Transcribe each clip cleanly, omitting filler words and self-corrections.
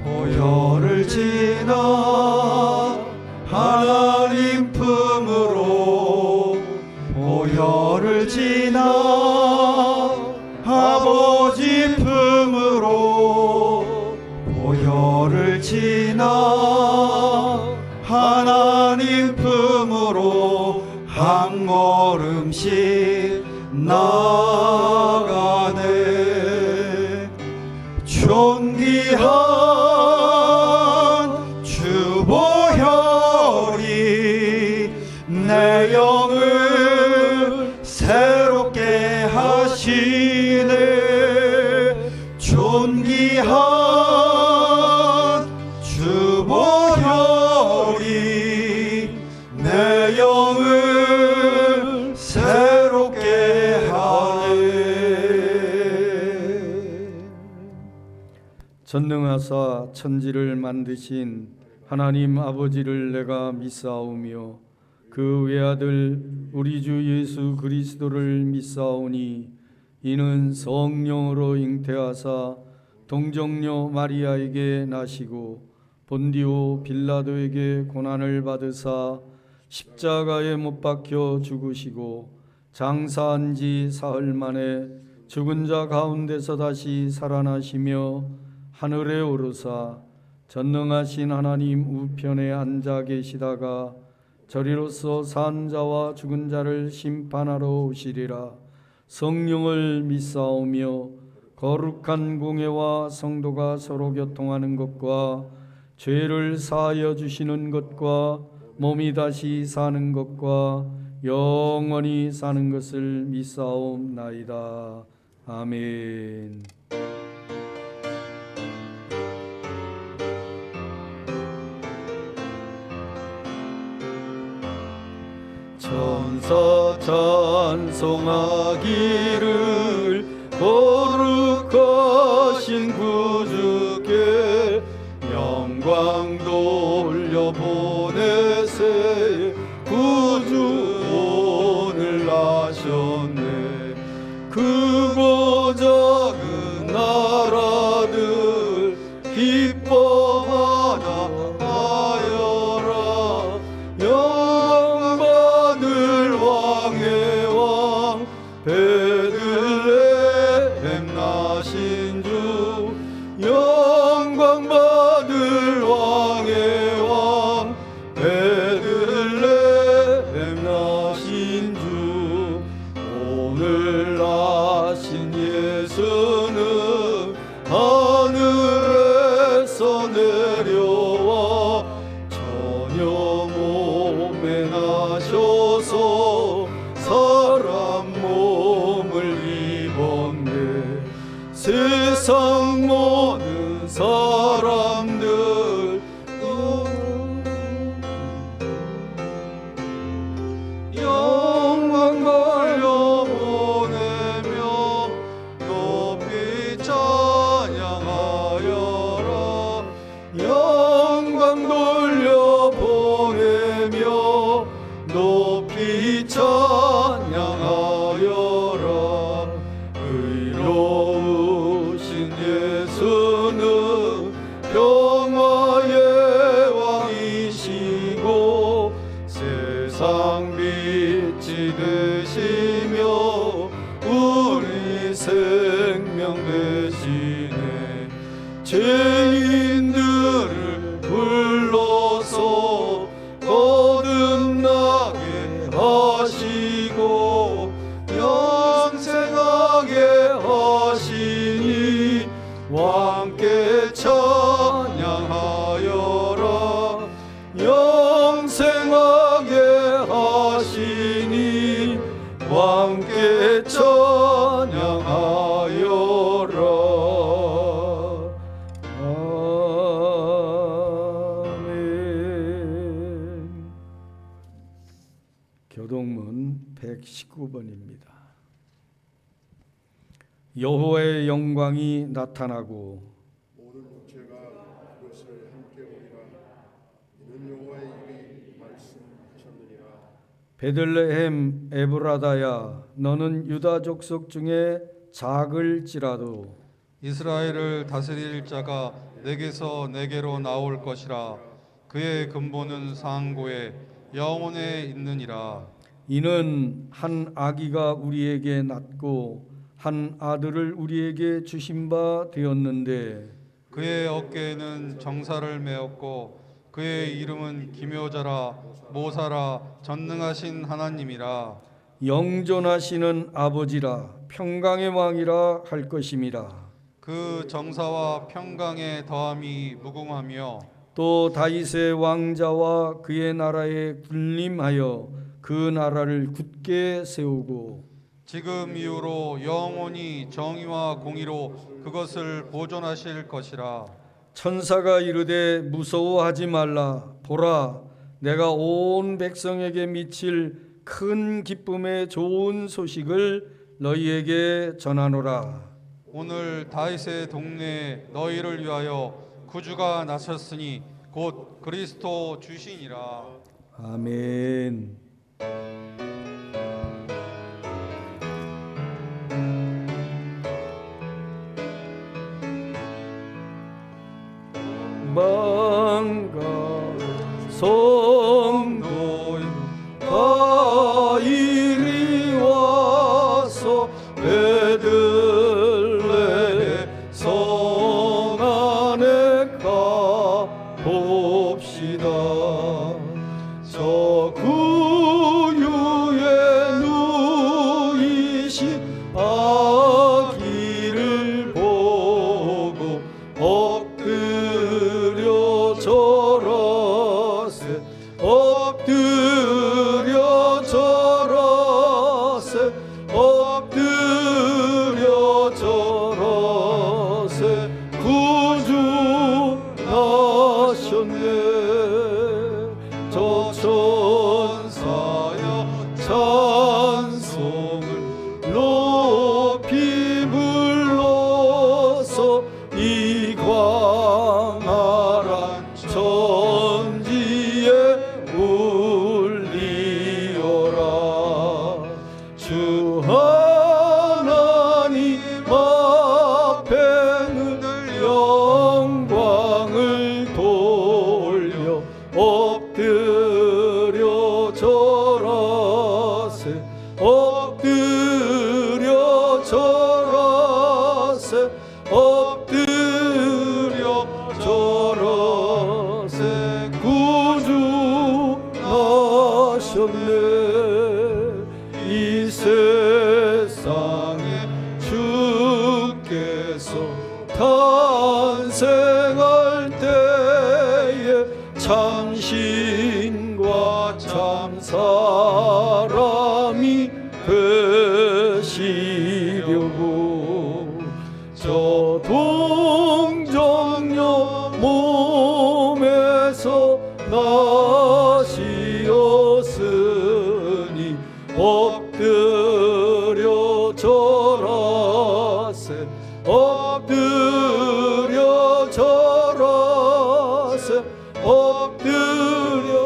보혈을 지나 하나님 품으로 보혈을 지나 아버지 품으로 보혈을 지나 하나님 품으로 한 걸음씩 나가네. 존귀한 주보혈이 내 영을 새롭게 하시네. 존귀한 주보혈이 내 영을 새롭게 하네. 전능하사 천지를 만드신 하나님 아버지를 내가 믿사오며 그 외아들 우리 주 예수 그리스도를 믿사오니 이는 성령으로 잉태하사 동정녀 마리아에게 나시고 본디오 빌라도에게 고난을 받으사 십자가에 못 박혀 죽으시고 장사한 지 사흘 만에 죽은 자 가운데서 다시 살아나시며 하늘에 오르사 전능하신 하나님 우편에 앉아 계시다가 저리로서 산 자와 죽은 자를 심판하러 오시리라. 성령을 믿사오며 거룩한 공회와 성도가 서로 교통하는 것과 죄를 사하여 주시는 것과 몸이 다시 사는 것과 영원히 사는 것을 믿사옵나이다. 아멘. 천사 찬송하기를 거룩하신 구주께 영광 돌려보내세. 구주원을 나셨네. 크고 작은 나라들 기뻐하나 하여라. 영광받을 왕의 왕 베들레헴 나신 주. 영광받을 왕의 왕 베들레헴 나신 주. 오늘 나신 예수는 하늘에서 내려와 전혀 몸에 나셔서 사람 몸을 입었네. 세상 모든 사람들 영광 돌려보내며 높이 찬양하여라. 영광 돌려보내며 높이 찬양하여라. 의로우신 예수는 평화의 왕이시고 세상 빛이 되시며 우리 생명 되시네. 죄인들을 불러서 거듭나게 하시고 영생하게 하시니 왕께 찬양하여라. 영생하게 하시니 왕께 찬양하여라. 아멘. 교동문 119번입니다. 여호와의 영광이 나타나고 모든 육체가 그것을 함께 보리라. 이는 여호와의 입이 말씀하셨느니라. 베들레헴 에브라다야, 너는 유다 족속 중에 작을지라도 이스라엘을 다스릴 자가 내게서 내게로 나올 것이라. 그의 근본은 상고에 영원에 있느니라. 이는 한 아기가 우리에게 낳고 한 아들을 우리에게 주신 바 되었는데 그의 어깨에는 정사를 메었고 그의 이름은 기묘자라 모사라 전능하신 하나님이라. 영존하시는 아버지라 평강의 왕이라 할 것임이라. 그 정사와 평강의 더함이 무궁하며 또 다윗의 왕자와 그의 나라에 군림하여 그 나라를 굳게 세우고 지금 이후로 영원히 정의와 공의로 그것을 보존하실 것이라. 천사가 이르되 무서워하지 말라. 보라, 내가 온 백성에게 미칠 큰 기쁨의 좋은 소식을 너희에게 전하노라. 오늘 다윗의 동네에 너희를 위하여 구주가 나셨으니 곧 그리스도 주시니라. 아멘. 망가 성도 다 이리 와서 베들레 성 안에 가봅시다. 저 구유에 누이신 아기를 보고 엎드려 절하세. 엎드려 절하세. 엎드려 절하세. 구주 나셨네. 저 천사여 찬송을 높이 불러서 이 광활한 천지에 울리어라. 주 하나님 앞에는 영광을 돌려 엎드려 절하세. 엎드려 절하세. 엎드려 절하세. 구주 나셨네. 이 세상에 주께서 탄생할 때에 참신과 참사람이 되시려고 저 동정녀 몸에서 나시었으니 엎드려 절하세. 엎드려 절하세. 엎드려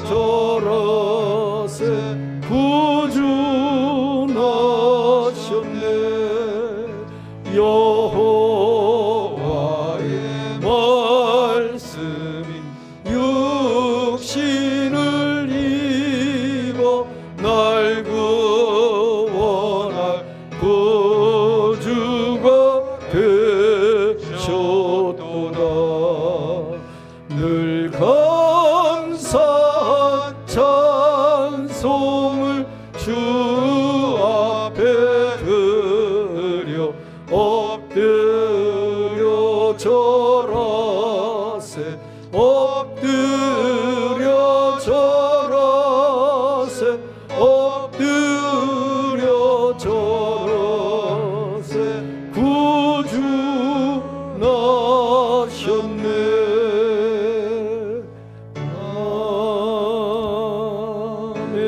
절하세. 구주 나셨네. 여호와의 말씀이 육신을 입어 날 구원할 구주가 되셨도다. 늘 감사한 찬송을 주 앞에 드려 엎드려 절하세. 엎드려 절하세. 엎드려 절하세. 구주 나셨네. 아멘.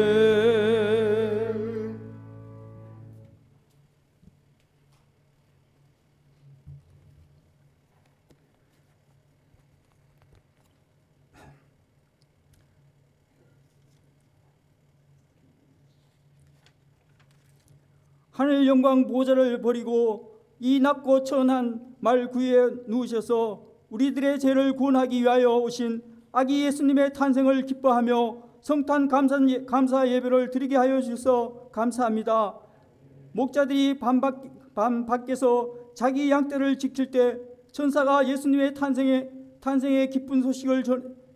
하늘 영광 보좌를 버리고 이 낮고 천한 말 구유에 누우셔서 우리들의 죄를 구원하기 위하여 오신 아기 예수님의 탄생을 기뻐하며 성탄 감사 예배를 드리게 하여 주셔서 감사합니다. 목자들이 밤 밖에서 자기 양떼를 지킬 때 천사가 예수님의 탄생의 기쁜 소식을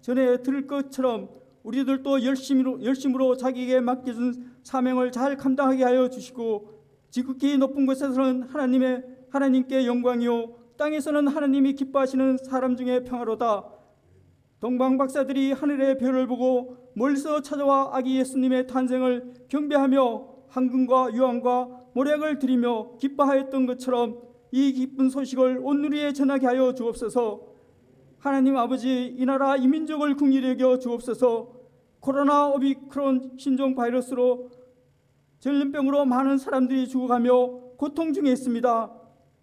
전해 들을 것처럼 우리들도 열심으로 자기에게 맡겨준 사명을 잘 감당하게 하여 주시고, 지극히 높은 곳에서는 하나님께 영광이요 땅에서는 하나님이 기뻐하시는 사람 중에 평화로다. 동방 박사들이 하늘의 별을 보고 멀리서 찾아와 아기 예수님의 탄생을 경배하며 황금과 유황과 모략을 드리며 기뻐하였던 것처럼 이 기쁜 소식을 온 누리에 전하게 하여 주옵소서. 하나님 아버지, 이 나라 이 민족을 긍휼히 여겨 주옵소서. 코로나 오미크론 신종 바이러스로 전염병으로 많은 사람들이 죽어가며 고통 중에 있습니다.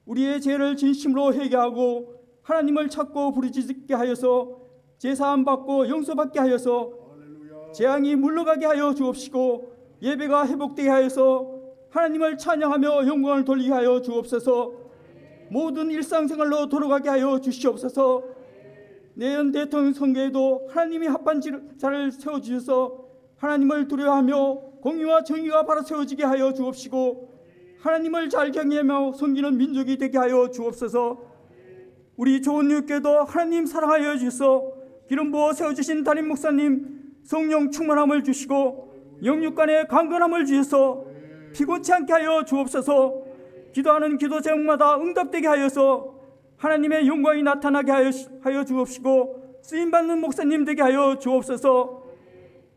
우리의 죄를 진심으로 회개하고 하나님을 찾고 부르짖게 하여서 제사함 받고 용서받게 하여서 재앙이 물러가게 하여 주옵시고, 예배가 회복되게 하여서 하나님을 찬양하며 영광을 돌리게 하여 주옵소서. 모든 일상생활로 돌아가게 하여 주시옵소서. 내년 대통령 선거에도 하나님이 합한 자를 세워주셔서 하나님을 두려워하며 공의와 정의가 바로 세워지게 하여 주옵시고, 하나님을 잘 경외하며 섬기는 민족이 되게 하여 주옵소서. 우리 좋은 이웃교회도 하나님 사랑하여 주셔서 기름 부어 세워주신 담임 목사님 성령 충만함을 주시고 영육간의 강건함을 주셔서 피곤치 않게 하여 주옵소서. 기도하는 기도 제목마다 응답되게 하여서 하나님의 영광이 나타나게 하여 주옵시고, 쓰임받는 목사님 되게 하여 주옵소서.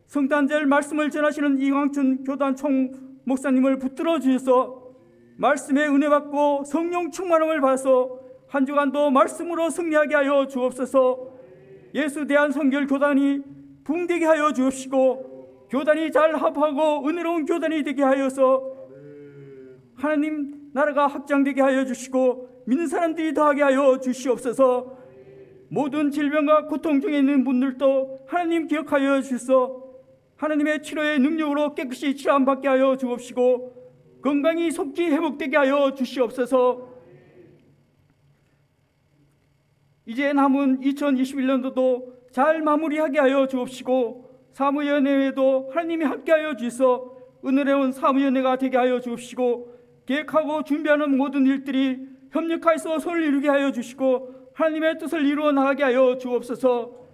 성탄절 말씀을 전하시는 이광춘 교단 총 목사님을 붙들어 주셔서 말씀의 은혜 받고 성령 충만함을 받아서 한 주간도 말씀으로 승리하게 하여 주옵소서. 예수 대한 선결 교단이 붕되게 하여 주옵시고, 교단이 잘 합하고 은혜로운 교단이 되게 하여서 하나님 나라가 확장되게 하여 주시고 믿는 사람들이 더하게 하여 주시옵소서. 모든 질병과 고통 중에 있는 분들도 하나님 기억하여 주셔서 하나님의 치료의 능력으로 깨끗이 치료받게 하여 주옵시고, 건강이 속히 회복되게 하여 주시옵소서. 이제 남은 2021년도도 잘 마무리하게 하여 주옵시고, 사무연회에도 하나님이 함께하여 주셔서 은혜로운 사무연회가 되게 하여 주옵시고, 계획하고 준비하는 모든 일들이 협력하여서 손을 이루게 하여 주시고 하나님의 뜻을 이루어 나가게 하여 주옵소서.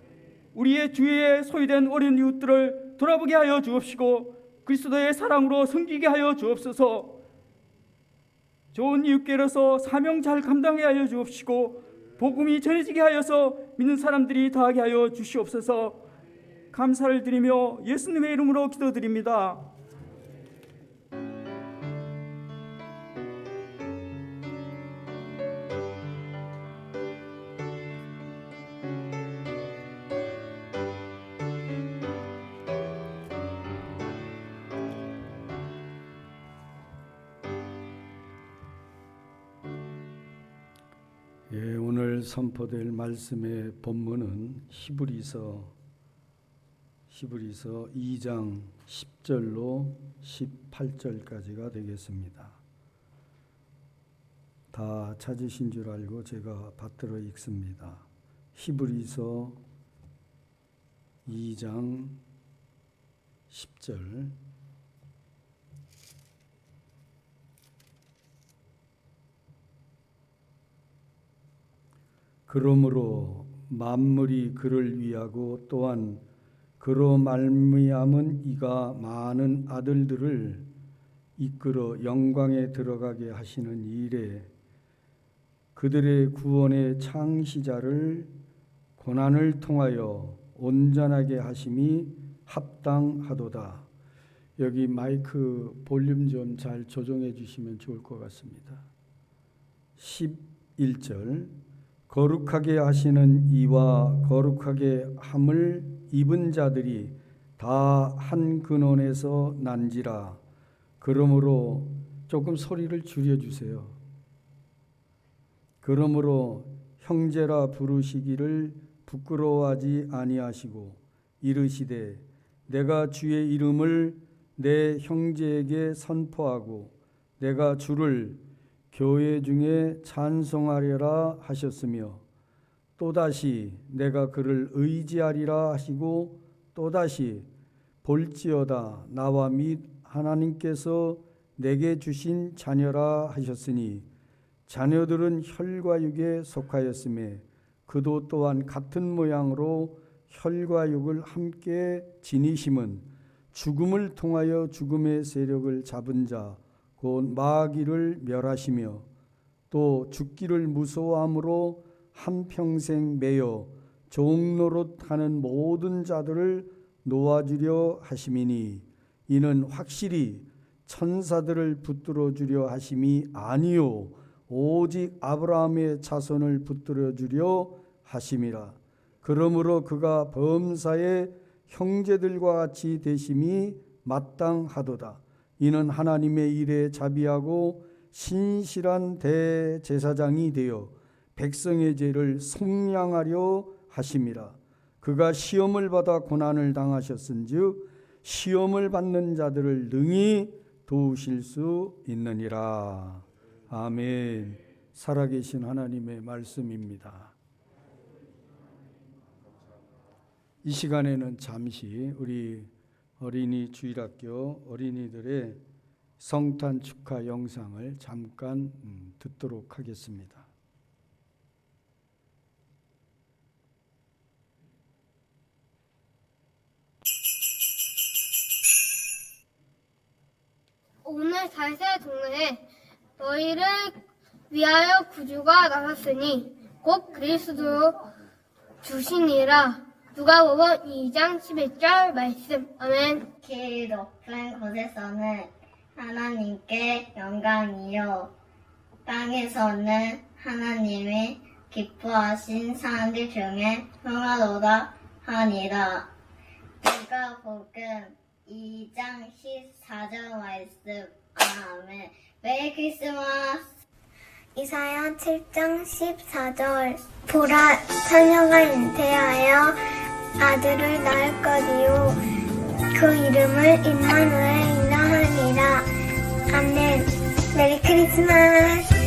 우리의 주위에 소외된 어린 이웃들을 돌아보게 하여 주옵시고 그리스도의 사랑으로 섬기게 하여 주옵소서. 좋은 이웃교회로서 사명 잘 감당하게 하여 주옵시고 복음이 전해지게 하여서 믿는 사람들이 더하게 하여 주시옵소서. 감사를 드리며 예수님의 이름으로 기도드립니다. 오늘 선포될 말씀의 본문은 히브리서 2장 10절로 18절까지가 되겠습니다. 다 찾으신 줄 알고 제가 받들어 읽습니다. 히브리서 2장 10절. 그러므로 만물이 그를 위하고 또한 그로 말미암은 이가 많은 아들들을 이끌어 영광에 들어가게 하시는 일에 그들의 구원의 창시자를 고난을 통하여 온전하게 하심이 합당하도다. 여기 마이크 볼륨 좀 잘 조정해 주시면 좋을 것 같습니다. 11절. 거룩하게 하시는 이와 거룩하게 함을 입은 자들이 다 한 근원에서 난지라. 그러므로 조금 소리를 줄여주세요. 그러므로 형제라 부르시기를 부끄러워하지 아니하시고 이르시되 내가 주의 이름을 내 형제에게 선포하고 내가 주를 교회 중에 찬송하리라 하셨으며 또다시 내가 그를 의지하리라 하시고 또다시 볼지어다 나와 및 하나님께서 내게 주신 자녀라 하셨으니 자녀들은 혈과 육에 속하였음에 그도 또한 같은 모양으로 혈과 육을 함께 지니심은 죽음을 통하여 죽음의 세력을 잡은 자 곧 마귀를 멸하시며 또 죽기를 무서워함으로 한평생 매여 종노릇하는 모든 자들을 놓아주려 하심이니 이는 확실히 천사들을 붙들어 주려 하심이 아니요 오직 아브라함의 자손을 붙들어 주려 하심이라. 그러므로 그가 범사의 형제들과 같이 되심이 마땅하도다. 이는 하나님의 일에 자비하고 신실한 대제사장이 되어 백성의 죄를 속량하려 하심이라. 그가 시험을 받아 고난을 당하셨은즉 시험을 받는 자들을 능히 도우실 수 있느니라. 아멘. 살아계신 하나님의 말씀입니다. 이 시간에는 잠시 우리 어린이 주일학교 어린이들의 성탄 축하 영상을 잠깐 듣도록 하겠습니다. 오늘 다윗의 동네에 너희를 위하여 구주가 나섰으니 곧 그리스도 주시니라. 누가복음 2장 11절 말씀. 아멘. 키 높은 곳에서는 하나님께 영광이요 땅에서는 하나님이 기뻐하신 사람들 중에 평화로다 하니라. 누가복음 2장 14절 말씀. 아멘. 메리 크리스마스. 이사야 7장 14절 보라 처녀가 잉태하여 아들을 낳을 거리요 그 이름을 임마누엘이라 하니라. 아멘. 메리 크리스마스.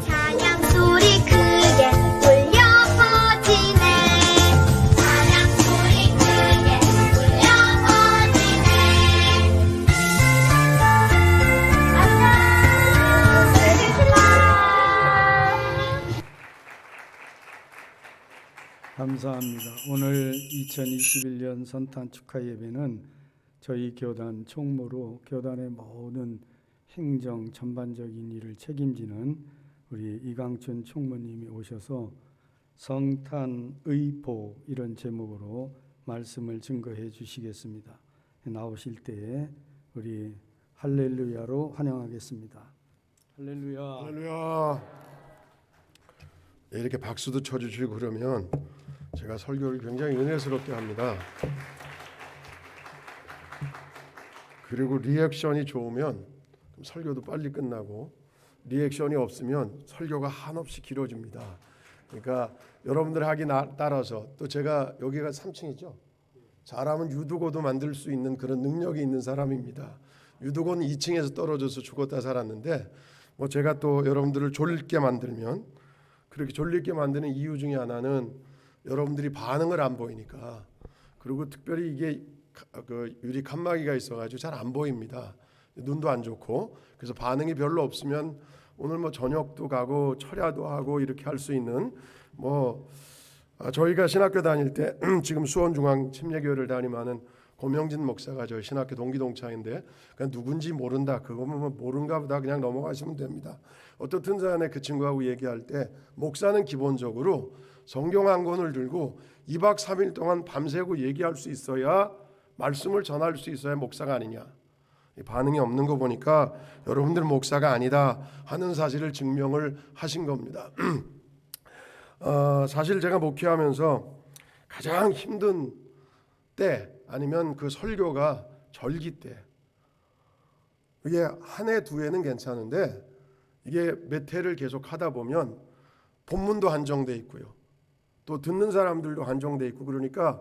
찬양 소리 크게 울려 퍼지네. 찬양 소리 크게 울려 퍼지네. 감사합니다. 오늘 2021년 선탄 축하 예배는 저희 교단 총무로 교단의 모든 행정 전반적인 일을 책임지는 우리 이강춘 총무님이 오셔서 성탄 의보 이런 제목으로 말씀을 증거해 주시겠습니다. 나오실 때에 우리 할렐루야로 환영하겠습니다. 할렐루야. 할렐루야. 이렇게 박수도 쳐주시고 그러면 제가 설교를 굉장히 은혜스럽게 합니다. 그리고 리액션이 좋으면 설교도 빨리 끝나고 리액션이 없으면 설교가 한없이 길어집니다. 그러니까 여러분들 하기 따라서 또 제가 여기가 3층이죠. 잘하면 유두고도 만들 수 있는 그런 능력이 있는 사람입니다. 유두고는 2층에서 떨어져서 죽었다 살았는데 뭐 제가 또 여러분들을 졸게 만들면 그렇게 졸리게 만드는 이유 중에 하나는 여러분들이 반응을 안 보이니까 그리고 특별히 이게 그 유리 칸막이가 있어가지고 잘 안 보입니다. 눈도 안 좋고 그래서 반응이 별로 없으면 오늘 뭐 저녁도 가고 철야도 하고 이렇게 할 수 있는 뭐 저희가 신학교 다닐 때 지금 수원중앙침례교회를 담임하는 고명진 목사가 저희 신학교 동기동창인데 그냥 누군지 모른다 그거면 뭐 모른가 보다 그냥 넘어가시면 됩니다. 어떻든 간에 그 친구하고 얘기할 때 목사는 기본적으로 성경 한 권을 들고 2박 3일 동안 밤새고 얘기할 수 있어야 말씀을 전할 수 있어야 목사가 아니냐. 반응이 없는 거 보니까 여러분들 목사가 아니다 하는 사실을 증명을 하신 겁니다. 사실 제가 목회하면서 가장 힘든 때 아니면 그 설교가 절기 때 이게 한 해 두 해는 괜찮은데 이게 몇 해를 계속 하다 보면 본문도 한정돼 있고요. 또 듣는 사람들도 한정돼 있고 그러니까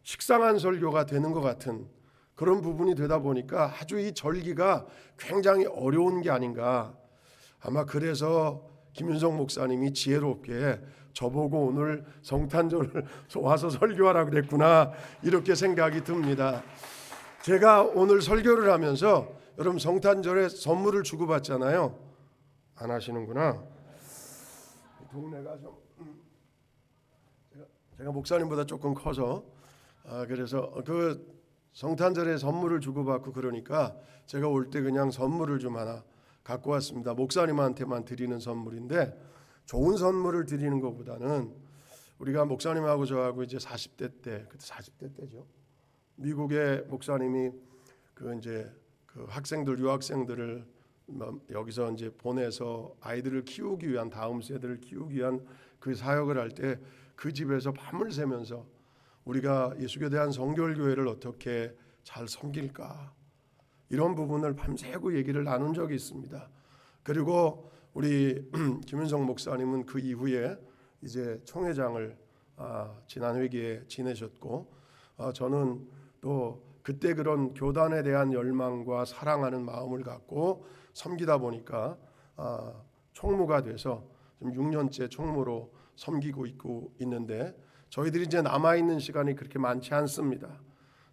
식상한 설교가 되는 것 같은 그런 부분이 되다 보니까 아주 이 절기가 굉장히 어려운 게 아닌가. 아마 그래서 김윤석 목사님이 지혜롭게 저보고 오늘 성탄절을 와서 설교하라 그랬구나 이렇게 생각이 듭니다. 제가 오늘 설교를 하면서 여러분 성탄절에 선물을 주고받잖아요. 안 하시는구나. 동네가 좀 제가 목사님보다 조금 커서 그래서 그 성탄절에 선물을 주고받고 그러니까 제가 올 때 그냥 선물을 좀 하나 갖고 왔습니다. 목사님한테만 드리는 선물인데 좋은 선물을 드리는 것보다는 우리가 목사님하고 저하고 이제 40대 때 그때 40대 때죠. 미국의 목사님이 그 이제 그 학생들 유학생들을 여기서 이제 보내서 아이들을 키우기 위한 다음 세대를 키우기 위한 그 사역을 할 때 그 집에서 밤을 새면서 우리가 예수교에 대한 성결교회를 어떻게 잘 섬길까 이런 부분을 밤새고 얘기를 나눈 적이 있습니다. 그리고 우리 김윤석 목사님은 그 이후에 이제 총회장을 지난 회기에 지내셨고 저는 또 그때 그런 교단에 대한 열망과 사랑하는 마음을 갖고 섬기다 보니까 총무가 돼서 지금 6년째 총무로 섬기고 있는데 저희들이 이제 남아있는 시간이 그렇게 많지 않습니다.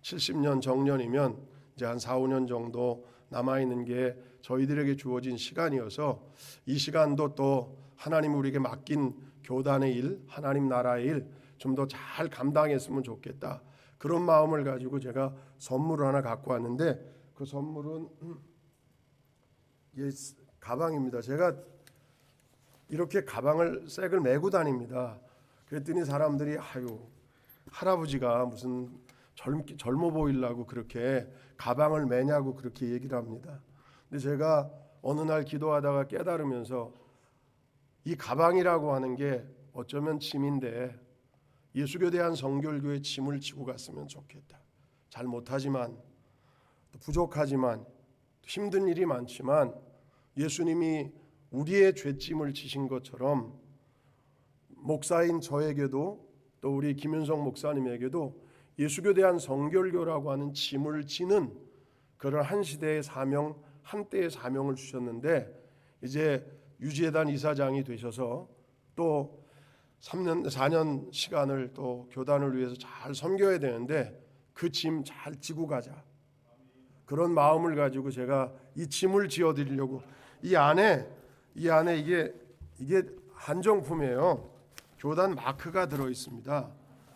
70년 정년이면 이제 한 4, 5년 정도 남아있는 게 저희들에게 주어진 시간이어서 이 시간도 또 하나님 우리에게 맡긴 교단의 일, 하나님 나라의 일 좀 더 잘 감당했으면 좋겠다. 그런 마음을 가지고 제가 선물을 하나 갖고 왔는데 그 선물은 가방입니다. 제가 이렇게 가방을 색을 메고 다닙니다. 그랬더니 사람들이 아유 할아버지가 무슨 젊어 보이려고 그렇게 가방을 메냐고 그렇게 얘기를 합니다. 근데 제가 어느 날 기도하다가 깨달으면서 이 가방이라고 하는 게 어쩌면 짐인데 예수교에 대한 성결교의 짐을 지고 갔으면 좋겠다. 잘 못하지만 또 부족하지만 힘든 일이 많지만 예수님이 우리의 죄짐을 지신 것처럼 목사인 저에게도 또 우리 김윤석 목사님에게도 예수교에 대한 성결교라고 하는 짐을 지는 그런 한 시대의 사명, 한때의 사명을 주셨는데 이제 유지회단 이사장이 되셔서 또 3년, 4년 시간을 또 교단을 위해서 잘 섬겨야 되는데 그 짐 잘 지고 가자. 그런 마음을 가지고 제가 이 짐을 지어드리려고 이 안에 이게 한정품이에요. 교단 마크가 들어 있습니다.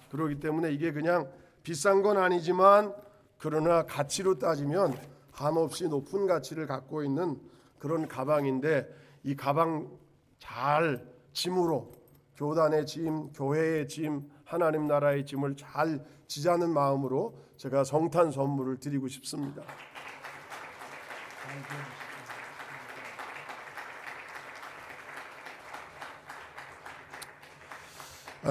그렇기 때문에 이게 그냥 비싼 건 아니지만 그러나 가치로 따지면 한없이 높은 가치를 갖고 있는 그런 가방인데 이 가방 잘 짐으로 교단의 짐, 교회의 짐, 하나님 나라의 짐을 잘 지자는 마음으로 제가 성탄 선물을 드리고 싶습니다.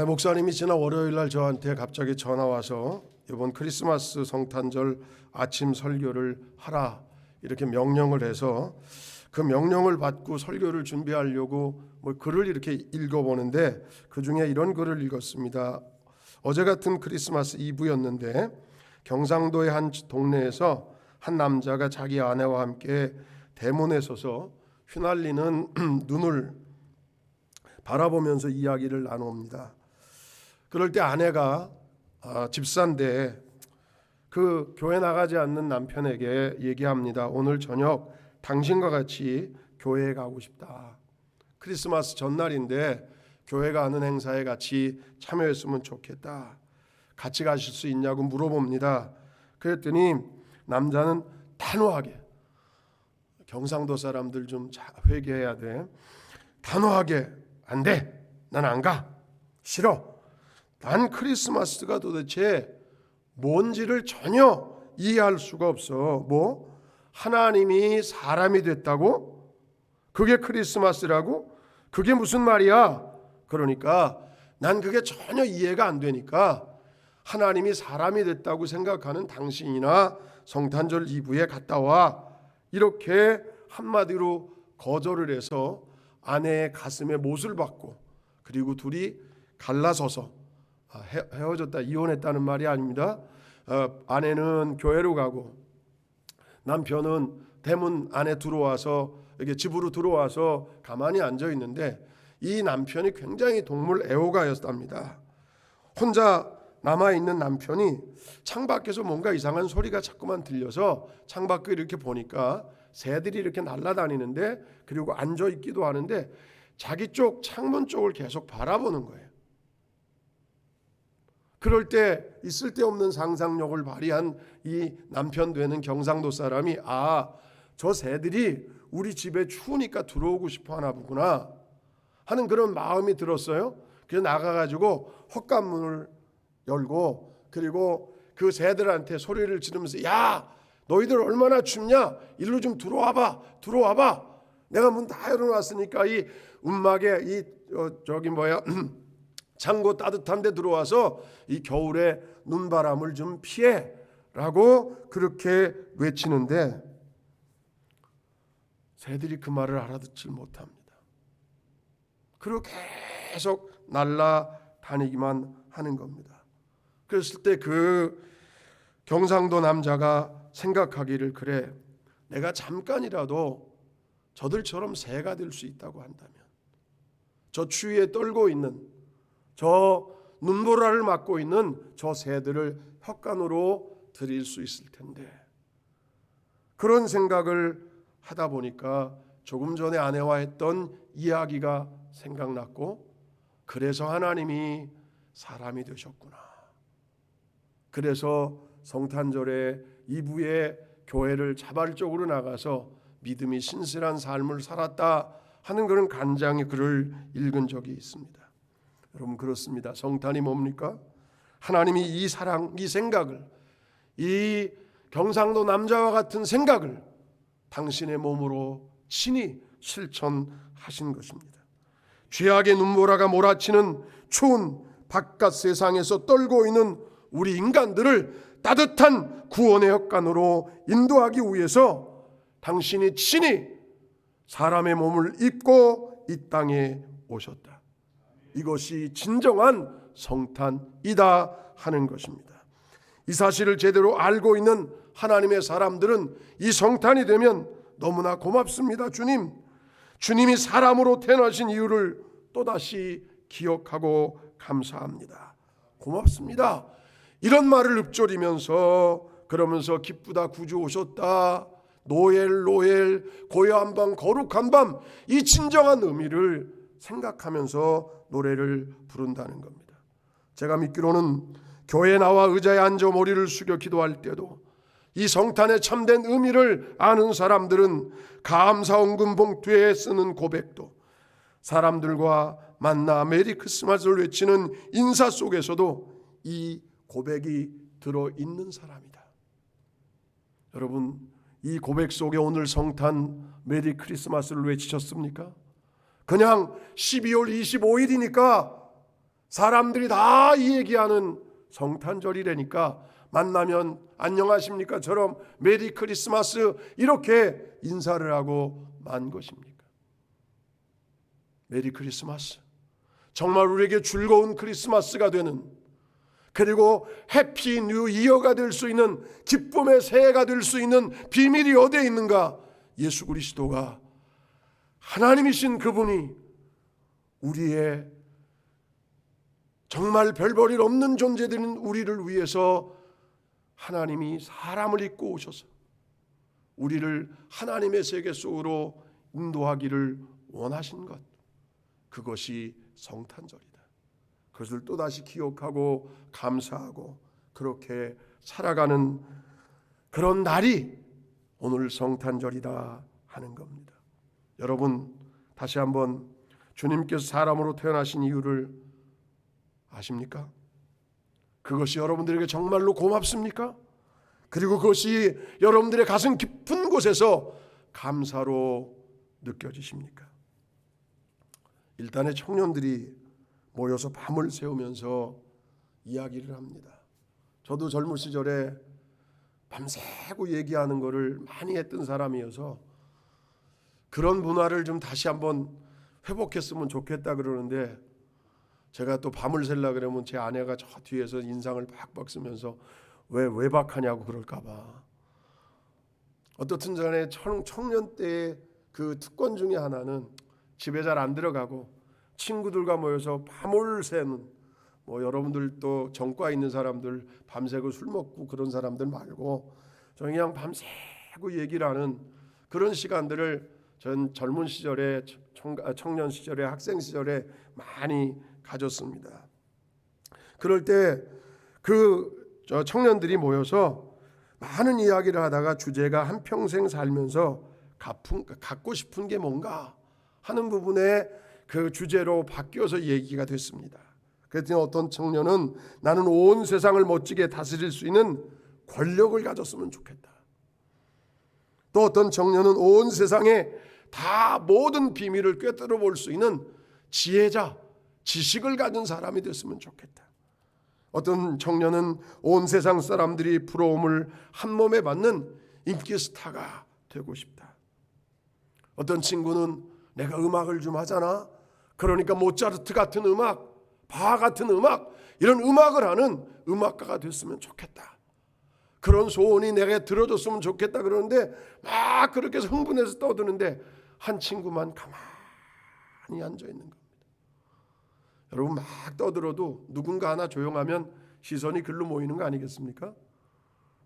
목사님이 지난 월요일 날 저한테 갑자기 전화 와서 이번 크리스마스 성탄절 아침 설교를 하라 이렇게 명령을 해서 그 명령을 받고 설교를 준비하려고 글을 이렇게 읽어보는데 그 중에 이런 글을 읽었습니다. 어제 같은 크리스마스 이브였는데 경상도의 한 동네에서 한 남자가 자기 아내와 함께 대문에 서서 휘날리는 눈을 바라보면서 이야기를 나눕니다. 그럴 때 아내가 집사인데 그 교회 나가지 않는 남편에게 얘기합니다. 오늘 저녁 당신과 같이 교회에 가고 싶다. 크리스마스 전날인데 교회가 하는 행사에 같이 참여했으면 좋겠다. 같이 가실 수 있냐고 물어봅니다. 그랬더니 남자는 단호하게, 경상도 사람들 좀 회개해야 돼. 단호하게 안 돼. 난 안 가. 싫어. 난 크리스마스가 도대체 뭔지를 전혀 이해할 수가 없어. 하나님이 사람이 됐다고? 그게 크리스마스라고? 그게 무슨 말이야? 그러니까 난 그게 전혀 이해가 안 되니까 하나님이 사람이 됐다고 생각하는 당신이나 성탄절 이브에 갔다 와. 이렇게 한마디로 거절을 해서 아내의 가슴에 못을 박고 그리고 둘이 갈라서서 헤어졌다, 이혼했다는 말이 아닙니다. 아내는 교회로 가고 남편은 대문 안에 들어와서 이렇게 집으로 들어와서 가만히 앉아 있는데 이 남편이 굉장히 동물 애호가였답니다. 혼자 남아있는 남편이 창밖에서 뭔가 이상한 소리가 자꾸만 들려서 창밖을 이렇게 보니까 새들이 이렇게 날아다니는데 그리고 앉아있기도 하는데 자기 쪽 창문 쪽을 계속 바라보는 거예요. 그럴 때 있을 데 없는 상상력을 발휘한 이 남편 되는 경상도 사람이 저 새들이 우리 집에 추우니까 들어오고 싶어 하나 보구나 하는 그런 마음이 들었어요. 그래서 나가가지고 헛간문을 열고 그리고 그 새들한테 소리를 지르면서 야 너희들 얼마나 춥냐 일로 좀 들어와봐 내가 문 다 열어놨으니까 이 움막에 창고 따뜻한 데 들어와서 이 겨울에 눈바람을 좀 피해 라고 그렇게 외치는데 새들이 그 말을 알아듣질 못합니다. 그리고 계속 날아다니기만 하는 겁니다. 그랬을 때 그 경상도 남자가 생각하기를 그래 내가 잠깐이라도 저들처럼 새가 될 수 있다고 한다면 저 추위에 떨고 있는 저 눈보라를 맞고 있는 저 새들을 헛간으로 들일 수 있을 텐데 그런 생각을 하다 보니까 조금 전에 아내와 했던 이야기가 생각났고 그래서 하나님이 사람이 되셨구나. 그래서 성탄절에 이브에 교회를 자발적으로 나가서 믿음이 신실한 삶을 살았다 하는 그런 간장의 글을 읽은 적이 있습니다. 여러분 그렇습니다. 성탄이 뭡니까? 하나님이 이 사랑, 이 생각을 이 경상도 남자와 같은 생각을 당신의 몸으로 친히 실천하신 것입니다. 죄악의 눈보라가 몰아치는 추운 바깥 세상에서 떨고 있는 우리 인간들을 따뜻한 구원의 혁간으로 인도하기 위해서 당신이 친히 사람의 몸을 입고 이 땅에 오셨다. 이것이 진정한 성탄이다 하는 것입니다. 이 사실을 제대로 알고 있는 하나님의 사람들은 이 성탄이 되면 너무나 고맙습니다. 주님이 사람으로 태어나신 이유를 또다시 기억하고 감사합니다. 고맙습니다. 이런 말을 읊조리면서 그러면서 기쁘다 구주 오셨다. 노엘 고요한 밤 거룩한 밤 이 진정한 의미를 생각하면서 노래를 부른다는 겁니다. 제가 믿기로는 교회에 나와 의자에 앉아 머리를 숙여 기도할 때도 이 성탄의 참된 의미를 아는 사람들은 감사 헌금 봉투에 쓰는 고백도 사람들과 만나 메리 크리스마스를 외치는 인사 속에서도 이 고백이 들어있는 사람이다. 여러분 이 고백 속에 오늘 성탄 메리 크리스마스를 외치셨습니까? 그냥 12월 25일이니까 사람들이 다 이 얘기하는 성탄절이라니까 만나면 안녕하십니까처럼 메리 크리스마스 이렇게 인사를 하고 만 것입니까? 메리 크리스마스, 정말 우리에게 즐거운 크리스마스가 되는, 그리고 해피 뉴 이어가 될 수 있는, 기쁨의 새해가 될 수 있는 비밀이 어디에 있는가? 예수 그리스도가, 하나님이신 그분이 우리의 정말 별 볼 일 없는 존재들인 우리를 위해서 하나님이 사람을 입고 오셔서 우리를 하나님의 세계 속으로 인도하기를 원하신 것, 그것이 성탄절이다. 그것을 또다시 기억하고 감사하고 그렇게 살아가는 그런 날이 오늘 성탄절이다 하는 겁니다. 여러분, 다시 한번 주님께서 사람으로 태어나신 이유를 아십니까? 그것이 여러분들에게 정말로 고맙습니까? 그리고 그것이 여러분들의 가슴 깊은 곳에서 감사로 느껴지십니까? 일단의 청년들이 모여서 밤을 새우면서 이야기를 합니다. 저도 젊은 시절에 밤새고 얘기하는 것을 많이 했던 사람이어서 그런 문화를 좀 다시 한번 회복했으면 좋겠다 그러는데, 제가 또 밤을 새려 그러면 제 아내가 저 뒤에서 인상을 박박 쓰면서 왜 외박하냐고 그럴까 봐. 어떻든 전에 청년 때의 그 특권 중에 하나는 집에 잘 안 들어가고 친구들과 모여서 밤을 새는, 뭐 여러분들 또 전과에 있는 사람들 밤새고 술 먹고 그런 사람들 말고 저는 그냥 밤새고 얘기를 하는 그런 시간들을 전 젊은 시절에, 청년 시절에, 학생 시절에 많이 가졌습니다. 그럴 때 그 청년들이 모여서 많은 이야기를 하다가 주제가 한평생 살면서 갖고 싶은 게 뭔가 하는 부분에 그 주제로 바뀌어서 얘기가 됐습니다. 그랬더니 어떤 청년은 나는 온 세상을 멋지게 다스릴 수 있는 권력을 가졌으면 좋겠다. 또 어떤 청년은 온 세상에 다 모든 비밀을 꿰뚫어 볼 수 있는 지혜자, 지식을 가진 사람이 됐으면 좋겠다. 어떤 청년은 온 세상 사람들이 부러움을 한 몸에 받는 인기 스타가 되고 싶다. 어떤 친구는 내가 음악을 좀 하잖아. 그러니까 모차르트 같은 음악, 바 같은 음악, 이런 음악을 하는 음악가가 됐으면 좋겠다. 그런 소원이 내게 들어줬으면 좋겠다 그러는데 막 그렇게 해서 흥분해서 떠드는데 한 친구만 가만히 앉아 있는 겁니다. 여러분, 막 떠들어도 누군가 하나 조용하면 시선이 글로 모이는 거 아니겠습니까?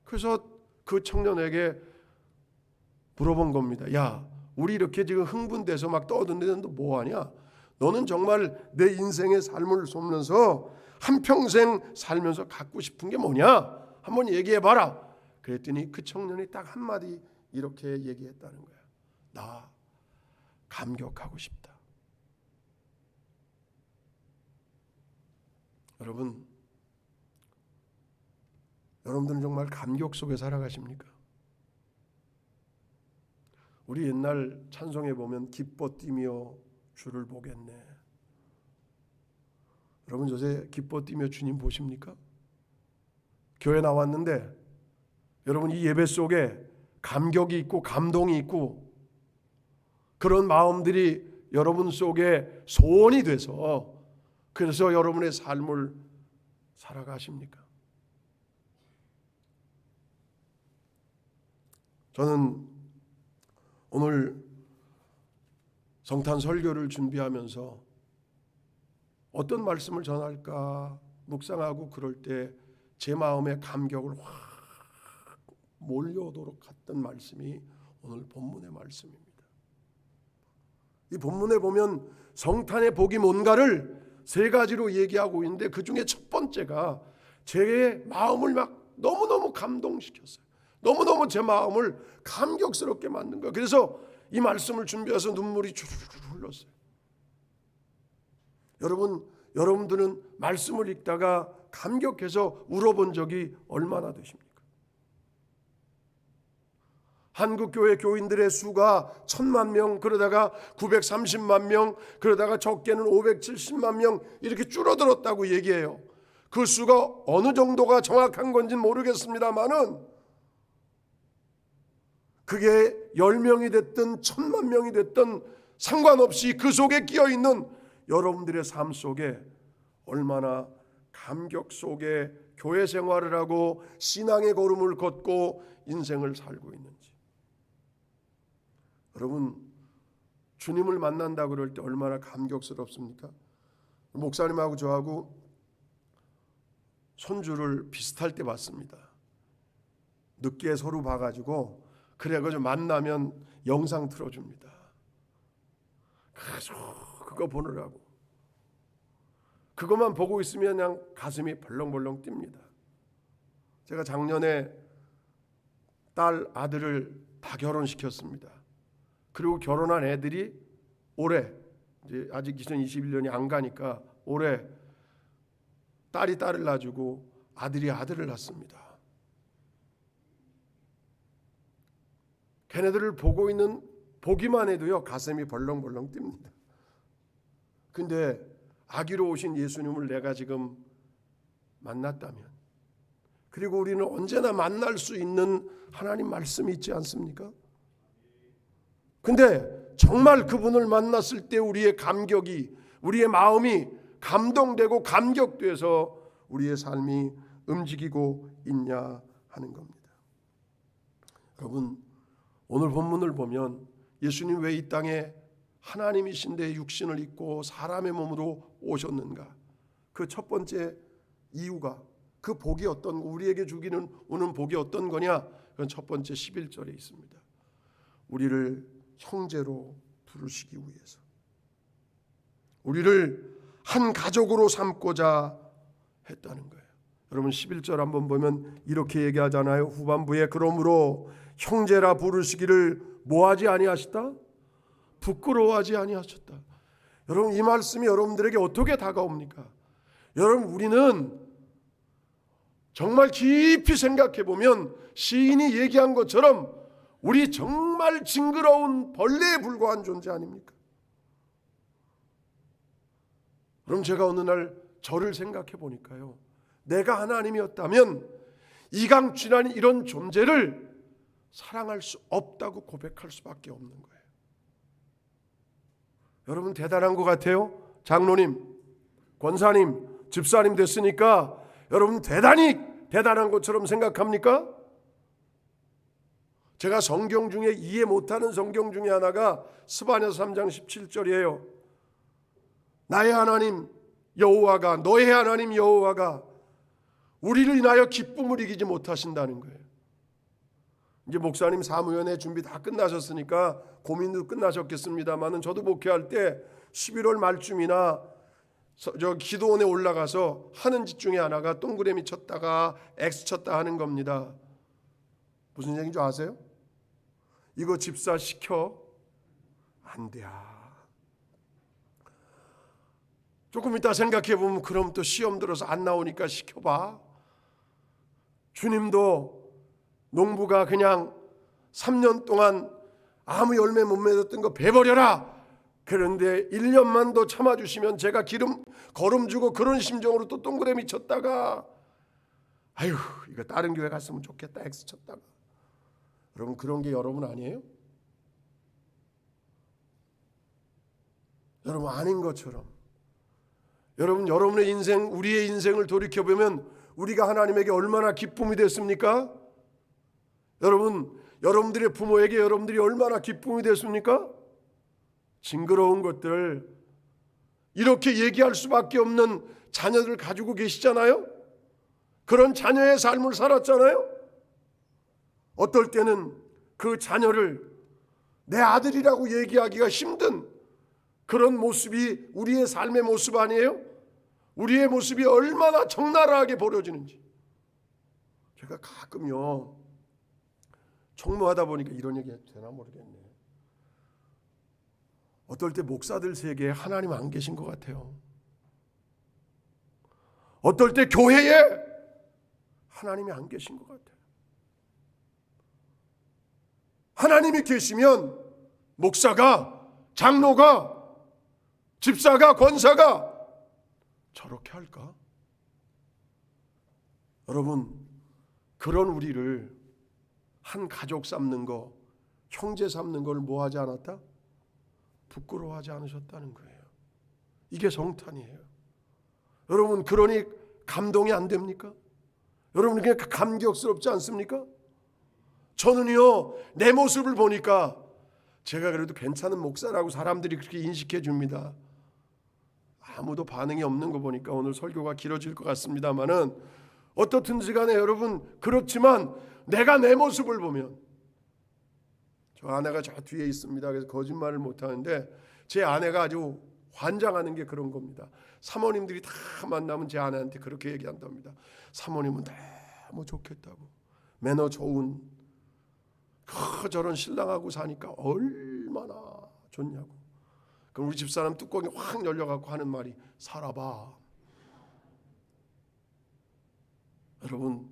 그래서 그 청년에게 물어본 겁니다. 야, 우리 이렇게 지금 흥분돼서 막 떠드는데 너 뭐하냐? 너는 정말 내 인생의 삶을 쏘면서 한평생 살면서 갖고 싶은 게 뭐냐? 한번 얘기해봐라. 그랬더니 그 청년이 딱 한마디 이렇게 얘기했다는 거야. 나 감격하고 싶다. 여러분들은 정말 감격 속에 살아가십니까? 우리 옛날 찬송에 보면 기뻐 뛰며 주를 보겠네. 여러분, 요새 기뻐 뛰며 주님 보십니까? 교회 나왔는데 여러분, 이 예배 속에 감격이 있고 감동이 있고 그런 마음들이 여러분 속에 소원이 돼서 그래서 여러분의 삶을 살아가십니까? 저는 오늘 성탄 설교를 준비하면서 어떤 말씀을 전할까 묵상하고 그럴 때 제 마음에 감격을 확 몰려오도록 갔던 말씀이 오늘 본문의 말씀입니다. 이 본문에 보면 성탄의 복이 뭔가를 세 가지로 얘기하고 있는데 그 중에 첫 번째가 제 마음을 막 너무너무 감동시켰어요. 너무너무 제 마음을 감격스럽게 만든 거예요. 그래서 이 말씀을 준비해서 눈물이 주르르 흘렀어요. 여러분들은 말씀을 읽다가 감격해서 울어본 적이 얼마나 되십니까? 한국교회 교인들의 수가 1000만 명, 그러다가 930만 명, 그러다가 적게는 570만 명 이렇게 줄어들었다고 얘기해요. 그 수가 어느 정도가 정확한 건지는 모르겠습니다만은 그게 10명이 됐든 1000만 명이 됐든 상관없이 그 속에 끼어있는 여러분들의 삶 속에 얼마나 감격 속에 교회 생활을 하고 신앙의 걸음을 걷고 인생을 살고 있는지. 여러분, 주님을 만난다 그럴 때 얼마나 감격스럽습니까? 목사님하고 저하고 손주를 비슷할 때 봤습니다. 늦게 서로 봐가지고 그래 그저 만나면 영상 틀어줍니다. 그거 보느라고 그것만 보고 있으면 그냥 가슴이 벌렁벌렁 뜁니다. 제가 작년에 딸 아들을 다 결혼시켰습니다. 그리고 결혼한 애들이 올해 이제 아직 2021년이 안 가니까 올해 딸이 딸을 낳아주고 아들이 아들을 낳습니다. 걔네들을 보기만 해도요 가슴이 벌렁벌렁 뜁니다. 근데 아기로 오신 예수님을 내가 지금 만났다면, 그리고 우리는 언제나 만날 수 있는 하나님 말씀이 있지 않습니까? 근데 정말 그분을 만났을 때 우리의 감격이, 우리의 마음이 감동되고 감격돼서 우리의 삶이 움직이고 있냐 하는 겁니다. 여러분, 오늘 본문을 보면 예수님 왜 이 땅에 하나님이신데 육신을 입고 사람의 몸으로 오셨는가? 그 첫 번째 이유가, 그 복이 어떤, 우리에게 주기는 오는 복이 어떤 거냐? 그건 첫 번째 11절에 있습니다. 우리를 형제로 부르시기 위해서, 우리를 한 가족으로 삼고자 했다는 거예요. 여러분 11절 한번 보면 이렇게 얘기하잖아요. 후반부에 그러므로 형제라 부르시기를 뭐하지 아니하셨다? 부끄러워하지 아니하셨다. 여러분 이 말씀이 여러분들에게 어떻게 다가옵니까? 여러분 우리는 정말 깊이 생각해 보면 시인이 얘기한 것처럼 우리 정말 징그러운 벌레에 불과한 존재 아닙니까? 그럼 제가 어느 날 저를 생각해 보니까요, 내가 하나님이었다면 이강춘한 이런 존재를 사랑할 수 없다고 고백할 수밖에 없는 거예요. 여러분 대단한 것 같아요. 장로님, 권사님, 집사님 됐으니까 여러분 대단히 대단한 것처럼 생각합니까? 제가 성경 중에 이해 못하는 성경 중에 하나가 스바냐서 3장 17절이에요. 나의 하나님 여호와가, 너의 하나님 여호와가 우리를 인하여 기쁨을 이기지 못하신다는 거예요. 이제 목사님 사무연회 준비 다 끝나셨으니까 고민도 끝나셨겠습니다만은 저도 목회할 때 11월 말쯤이나 저 기도원에 올라가서 하는 짓 중에 하나가 동그라미 쳤다가 X 쳤다 하는 겁니다. 무슨 얘기인 줄 아세요? 이거 집사 시켜? 안 돼. 조금 이따 생각해 보면 그럼 또 시험 들어서 안 나오니까 시켜봐. 주님도 농부가 그냥 3년 동안 아무 열매 못 맺었던 거 베버려라. 그런데 1년만 더 참아주시면 제가 거름 주고 그런 심정으로 또 동그라미 쳤다가 아유 이거 다른 교회 갔으면 좋겠다 X 쳤다가. 여러분 그런 게 여러분 아니에요? 여러분 아닌 것처럼 여러분 여러분의 인생, 우리의 인생을 돌이켜보면 우리가 하나님에게 얼마나 기쁨이 됐습니까? 여러분 여러분들의 부모에게 여러분들이 얼마나 기쁨이 됐습니까? 징그러운 것들 이렇게 얘기할 수밖에 없는 자녀들 가지고 계시잖아요. 그런 자녀의 삶을 살았잖아요. 어떨 때는 그 자녀를 내 아들이라고 얘기하기가 힘든 그런 모습이 우리의 삶의 모습 아니에요? 우리의 모습이 얼마나 적나라하게 벌어지는지. 제가 가끔요 총무하다 보니까 이런 얘기 해도 되나 모르겠네. 어떨 때 목사들 세계에 하나님 안 계신 것 같아요. 어떨 때 교회에 하나님이 안 계신 것 같아요. 하나님이 계시면 목사가, 장로가, 집사가, 권사가 저렇게 할까? 여러분, 그런 우리를 한 가족 삼는 거, 형제 삼는 걸 뭐 하지 않았다? 부끄러워하지 않으셨다는 거예요. 이게 성탄이에요. 여러분, 그러니 감동이 안 됩니까? 여러분, 그냥 감격스럽지 않습니까? 저는요, 내 모습을 보니까 제가 그래도 괜찮은 목사라고 사람들이 그렇게 인식해 줍니다. 아무도 반응이 없는 거 보니까 오늘 설교가 길어질 것 같습니다만은, 어떻든지 간에 여러분, 그렇지만 내가 내 모습을 보면, 저 아내가 저 뒤에 있습니다. 그래서 거짓말을 못하는데 제 아내가 아주 환장하는 게 그런 겁니다. 사모님들이 다 만나면 제 아내한테 그렇게 얘기한답니다. 사모님은 너무 좋겠다고, 매너 좋은 저런 신랑하고 사니까 얼마나 좋냐고. 그럼 우리 집사람 뚜껑이 확 열려갖고 하는 말이, 살아봐. 여러분,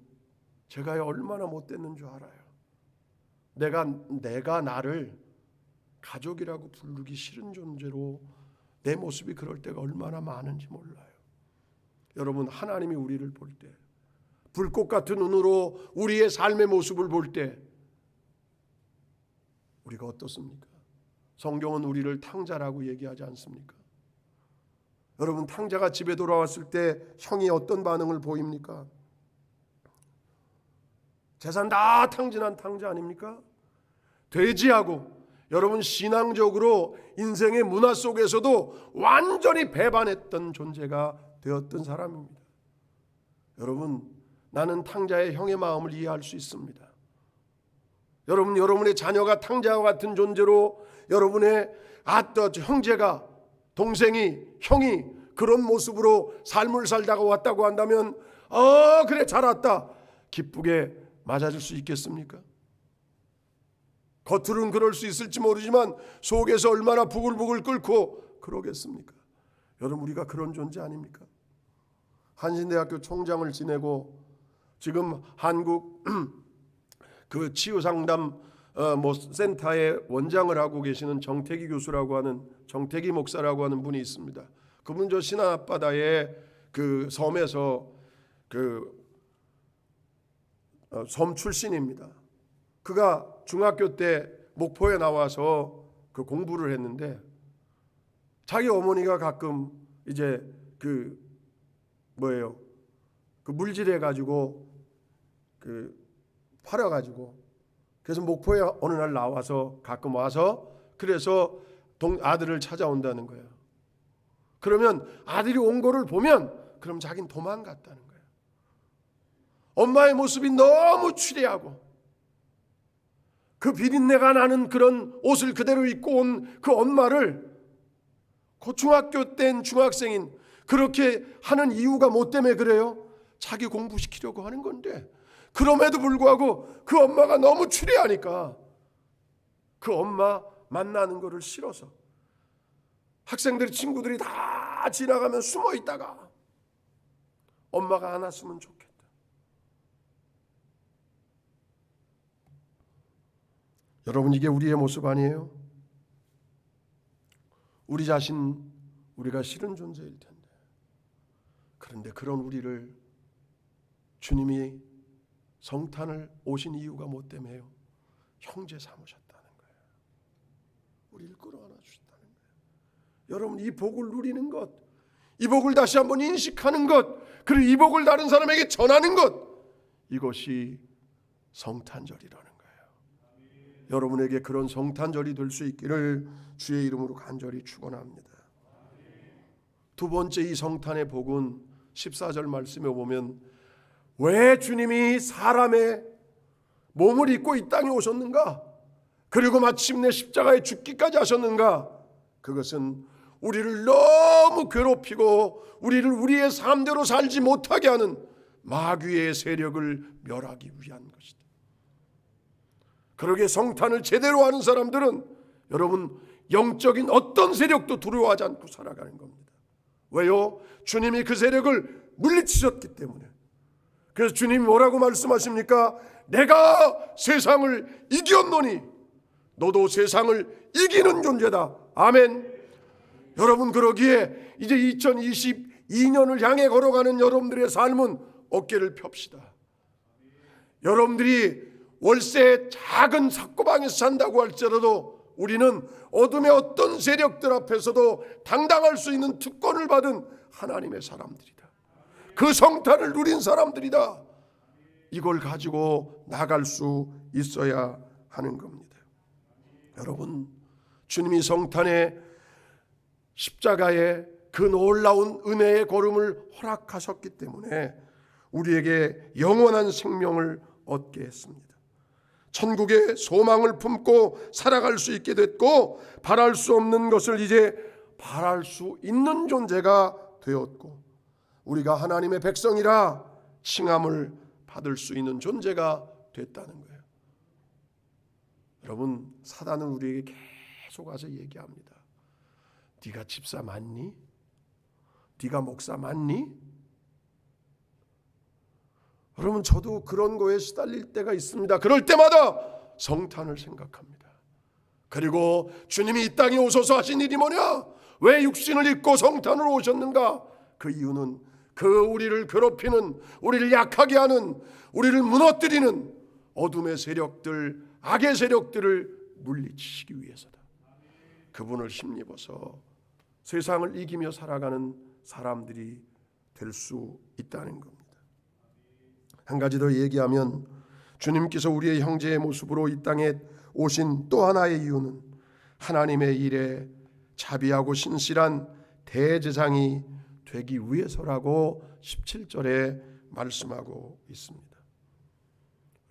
제가 얼마나 못됐는 줄 알아요. 내가 나를 가족이라고 부르기 싫은 존재로 내 모습이 그럴 때가 얼마나 많은지 몰라요. 여러분, 하나님이 우리를 볼 때, 불꽃 같은 눈으로 우리의 삶의 모습을 볼 때 우리가 어떻습니까? 성경은 우리를 탕자라고 얘기하지 않습니까? 여러분, 탕자가 집에 돌아왔을 때 형이 어떤 반응을 보입니까? 재산 다 탕진한 탕자 아닙니까? 돼지하고, 여러분, 신앙적으로 인생의 문화 속에서도 완전히 배반했던 존재가 되었던 사람입니다. 여러분, 나는 탕자의 형의 마음을 이해할 수 있습니다. 여러분, 여러분의 자녀가 탕자와 같은 존재로, 여러분의 형제가, 동생이, 형이 그런 모습으로 삶을 살다가 왔다고 한다면, 그래, 잘 왔다, 기쁘게 맞아줄 수 있겠습니까? 겉으로는 그럴 수 있을지 모르지만 속에서 얼마나 부글부글 끓고 그러겠습니까? 여러분, 우리가 그런 존재 아닙니까? 한신대학교 총장을 지내고 지금 한국 그 치유상담 센터의 원장을 하고 계시는 정태기 교수라고 하는, 정태기 목사라고 하는 분이 있습니다. 그분 저 신안 앞바다의 그 섬에서 섬 출신입니다. 그가 중학교 때 목포에 나와서 그 공부를 했는데, 자기 어머니가 가끔 이제 그 물질해 가지고 팔아 가지고, 그래서 목포에 어느 날 나와서 가끔 와서, 그래서 아들을 찾아온다는 거예요. 그러면 아들이 온 거를 보면 그럼 자기는 도망갔다는 거예요. 엄마의 모습이 너무 추리하고 그 비린내가 나는 그런 옷을 그대로 입고 온 그 엄마를, 그 중학교 땐 중학생인, 그렇게 하는 이유가 뭐 때문에 그래요? 자기 공부시키려고 하는 건데, 그럼에도 불구하고 그 엄마가 너무 추리하니까 그 엄마 만나는 거를 싫어서 학생들이, 친구들이 다 지나가면 숨어 있다가 엄마가 안 왔으면 좋겠다. 여러분, 이게 우리의 모습 아니에요? 우리 자신, 우리가 싫은 존재일 텐데, 그런데 그런 우리를 주님이 성탄을 오신 이유가 뭐 때문에요? 형제 삼으셨다는 거예요. 우리를 끌어안아 주셨다는 거예요. 여러분, 이 복을 누리는 것, 이 복을 다시 한번 인식하는 것, 그리고 이 복을 다른 사람에게 전하는 것, 이것이 성탄절이라는 거예요. 여러분에게 그런 성탄절이 될 수 있기를 주의 이름으로 간절히 축원합니다. 두 번째, 이 성탄의 복은 14절 말씀에 보면, 왜 주님이 사람의 몸을 입고 이 땅에 오셨는가? 그리고 마침내 십자가에 죽기까지 하셨는가? 그것은 우리를 너무 괴롭히고 우리를 우리의 삶대로 살지 못하게 하는 마귀의 세력을 멸하기 위한 것이다. 그러게 성탄을 제대로 하는 사람들은, 여러분, 영적인 어떤 세력도 두려워하지 않고 살아가는 겁니다. 왜요? 주님이 그 세력을 물리치셨기 때문에. 그래서 주님이 뭐라고 말씀하십니까? 내가 세상을 이겼노니 너도 세상을 이기는 존재다. 아멘. 여러분, 그러기에 이제 2022년을 향해 걸어가는 여러분들의 삶은 어깨를 펴시다. 여러분들이 월세 작은 삭고방에서 산다고 할지라도 우리는 어둠의 어떤 세력들 앞에서도 당당할 수 있는 특권을 받은 하나님의 사람들이다. 그 성탄을 누린 사람들이다. 이걸 가지고 나갈 수 있어야 하는 겁니다. 여러분, 주님이 성탄의 십자가의 그 놀라운 은혜의 걸음을 허락하셨기 때문에 우리에게 영원한 생명을 얻게 했습니다. 천국의 소망을 품고 살아갈 수 있게 됐고, 바랄 수 없는 것을 이제 바랄 수 있는 존재가 되었고, 우리가 하나님의 백성이라 칭함을 받을 수 있는 존재가 됐다는 거예요. 여러분, 사단은 우리에게 계속 와서 얘기합니다. 네가 집사 맞니? 네가 목사 맞니? 여러분, 저도 그런 거에 시달릴 때가 있습니다. 그럴 때마다 성탄을 생각합니다. 그리고 주님이 이 땅에 오셔서 하신 일이 뭐냐? 왜 육신을 입고 성탄으로 오셨는가? 그 이유는 그 우리를 괴롭히는, 우리를 약하게 하는, 우리를 무너뜨리는 어둠의 세력들, 악의 세력들을 물리치기 위해서다. 그분을 힘입어서 세상을 이기며 살아가는 사람들이 될 수 있다는 겁니다. 한 가지 더 얘기하면, 주님께서 우리의 형제의 모습으로 이 땅에 오신 또 하나의 이유는 하나님의 일에 자비하고 신실한 대제사장이 되기 위해서라고 17절에 말씀하고 있습니다.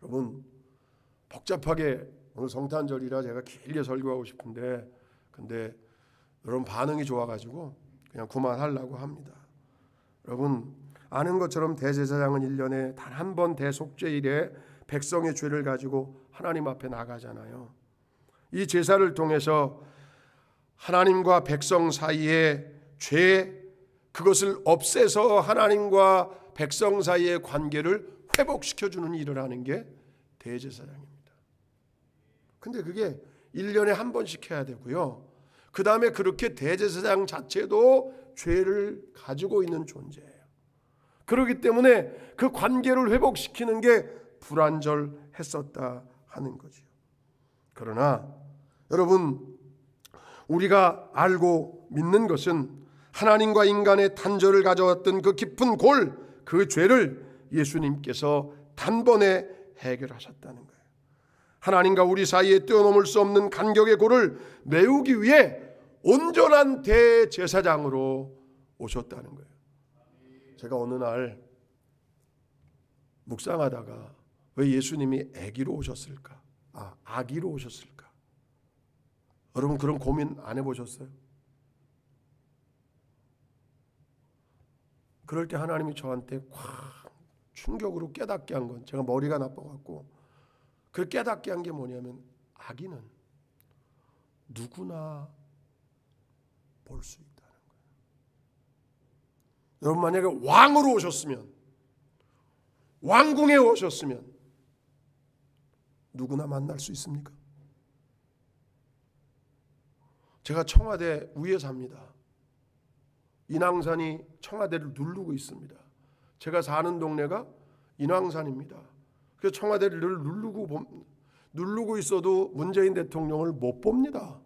여러분, 복잡하게 오늘 성탄절이라 제가 길게 설교하고 싶은데, 근데 여러분 반응이 좋아가지고 그냥 그만하려고 합니다. 여러분, 아는 것처럼 대제사장은 1년에 단 한 번 대속죄일에 백성의 죄를 가지고 하나님 앞에 나가잖아요. 이 제사를 통해서 하나님과 백성 사이의 죄, 그것을 없애서 하나님과 백성 사이의 관계를 회복시켜주는 일을 하는 게 대제사장입니다. 근데 그게 1년에 한 번씩 해야 되고요. 그 다음에 그렇게 대제사장 자체도 죄를 가지고 있는 존재예요. 그렇기 때문에 그 관계를 회복시키는 게 불완전했었다 하는 거죠. 그러나 여러분, 우리가 알고 믿는 것은 하나님과 인간의 단절을 가져왔던 그 깊은 골, 그 죄를 예수님께서 단번에 해결하셨다는 거예요. 하나님과 우리 사이에 뛰어넘을 수 없는 간격의 골을 메우기 위해 온전한 대제사장으로 오셨다는 거예요. 제가 어느 날 묵상하다가 왜 예수님이 아기로 오셨을까? 아기로 오셨을까? 여러분, 그런 고민 안 해보셨어요? 그럴 때 하나님이 저한테 확 충격으로 깨닫게 한 건, 제가 머리가 나빠갖고 그 깨닫게 한 게 뭐냐면, 아기는 누구나 볼 수 있다는 거예요. 여러분, 만약에 왕으로 오셨으면, 왕궁에 오셨으면 누구나 만날 수 있습니까? 제가 청와대 위에 삽니다. 인왕산이 청와대를 누르고 있습니다. 제가 사는 동네가 인왕산입니다. 그래서 청와대를 늘 누르고 있어도 문재인 대통령을 못 봅니다.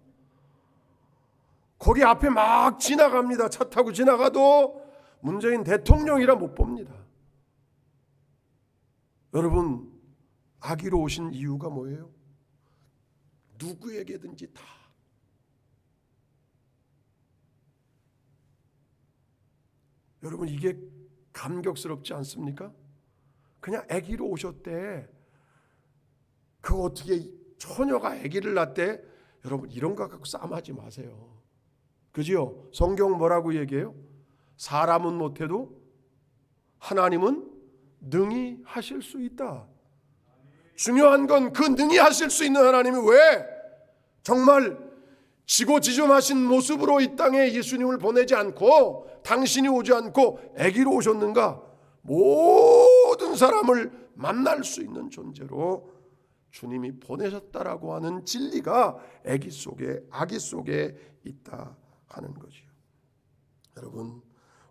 거기 앞에 막 지나갑니다. 차 타고 지나가도 문재인 대통령이라 못 봅니다. 여러분, 아기로 오신 이유가 뭐예요? 누구에게든지 다, 여러분, 이게 감격스럽지 않습니까? 그냥 아기로 오셨대. 그 어떻게 처녀가 아기를 낳대? 여러분, 이런 거 갖고 싸움하지 마세요. 그지요? 성경 뭐라고 얘기해요? 사람은 못해도 하나님은 능히 하실 수 있다. 중요한 건 그 능히 하실 수 있는 하나님이 왜 정말 지고지존하신 모습으로 이 땅에 예수님을 보내지 않고, 당신이 오지 않고 아기로 오셨는가? 모든 사람을 만날 수 있는 존재로 주님이 보내셨다라고 하는 진리가 악의 속에 있다 하는 거지요. 여러분,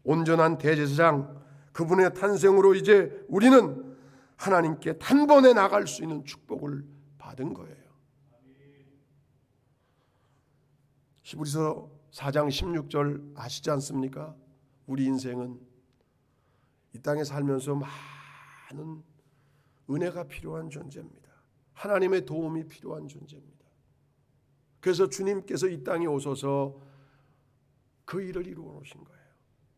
온전한 대제사장 그분의 탄생으로 이제 우리는 하나님께 단번에 나갈 수 있는 축복을 받은 거예요. 히브리서 4장 16절 아시지 않습니까? 우리 인생은 이 땅에 살면서 많은 은혜가 필요한 존재입니다. 하나님의 도움이 필요한 존재입니다. 그래서 주님께서 이 땅에 오셔서 그 일을 이루어 놓으신 거예요.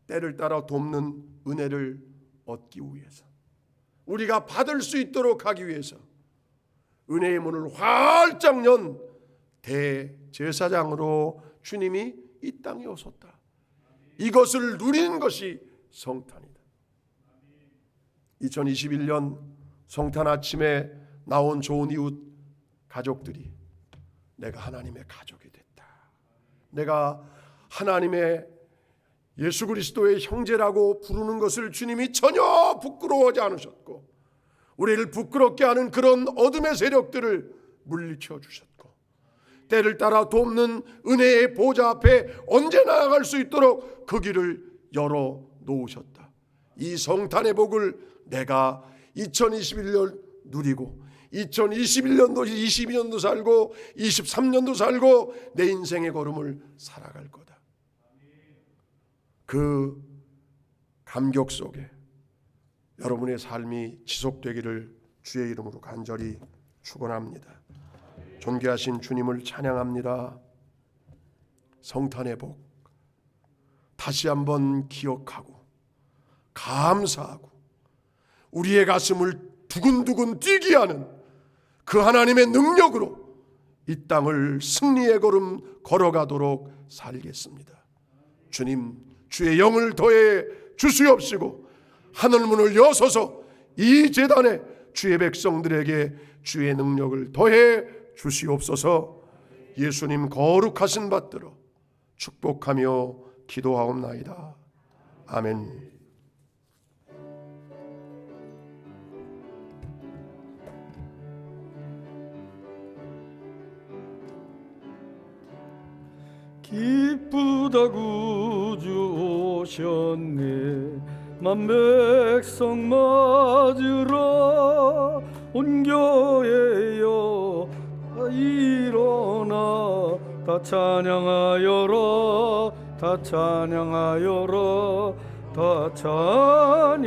때를 따라 돕는 은혜를 얻기 위해서, 우리가 받을 수 있도록 하기 위해서 은혜의 문을 활짝 연 대제사장으로 주님이 이 땅에 오셨다. 이것을 누리는 것이 성탄이다. 2021년 성탄 아침에 나온 좋은 이웃 가족들이 내가 하나님의 가족이 됐다. 내가 하나님의 예수 그리스도의 형제라고 부르는 것을 주님이 전혀 부끄러워하지 않으셨고, 우리를 부끄럽게 하는 그런 어둠의 세력들을 물리쳐 주셨고, 때를 따라 돕는 은혜의 보좌 앞에 언제 나아갈 수 있도록 그 길을 열어 놓으셨다. 이 성탄의 복을 내가 2021년 누리고 2021년도 22년도 살고 23년도 살고 내 인생의 걸음을 살아갈 거다. 그 감격 속에 여러분의 삶이 지속되기를 주의 이름으로 간절히 축원합니다. 존귀하신 주님을 찬양합니다. 성탄의 복 다시 한번 기억하고 감사하고 우리의 가슴을 두근두근 뛰게 하는 그 하나님의 능력으로 이 땅을 승리의 걸음 걸어가도록 살겠습니다. 주님, 주의 영을 더해 주시옵시고 하늘문을 여서서 이 제단에 주의 백성들에게 주의 능력을 더해 주시옵소서. 예수님 거룩하신 받들어 축복하며 기도하옵나이다. 아멘. 기쁘다 구주 오셨네. 만백성 맞으러 온 교회여 일어나 다 찬양하여라. 다 찬양하여라. 다 찬양하여라.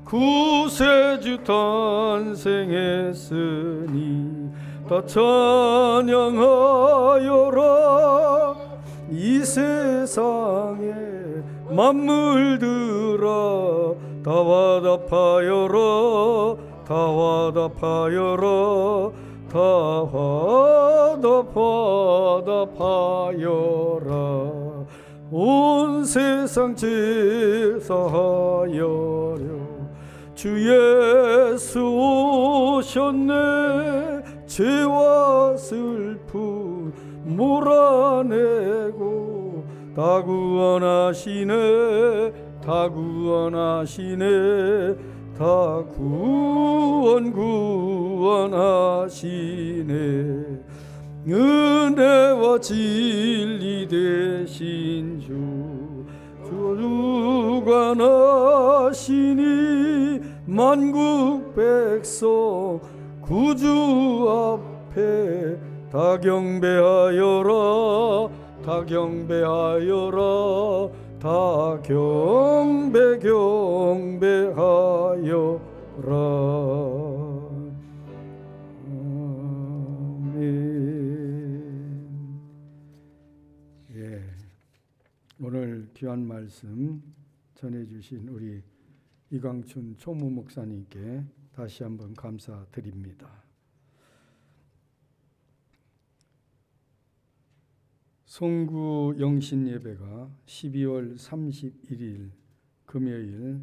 구세주 탄생했으니 다 찬양하여라. 이 세상에 만물들아 다 화답하여라. 다 화답하여라. 다 화답하여라. 온 세상 제사하여려. 주 예수 오셨네. 죄와 슬픔 몰아내고 다 구원하시네. 다 구원하시네. 다 구원하시네. 은혜와 진리 되신 주가 나시니 만국 백성 구주 앞에 다 경배하여라. 다 경배하여라. 다 경배하여라. 예, 오늘 귀한 말씀 전해주신 우리 이광춘 총무 목사님께 다시 한번 감사드립니다. 송구 영신 예배가 12월 31일 금요일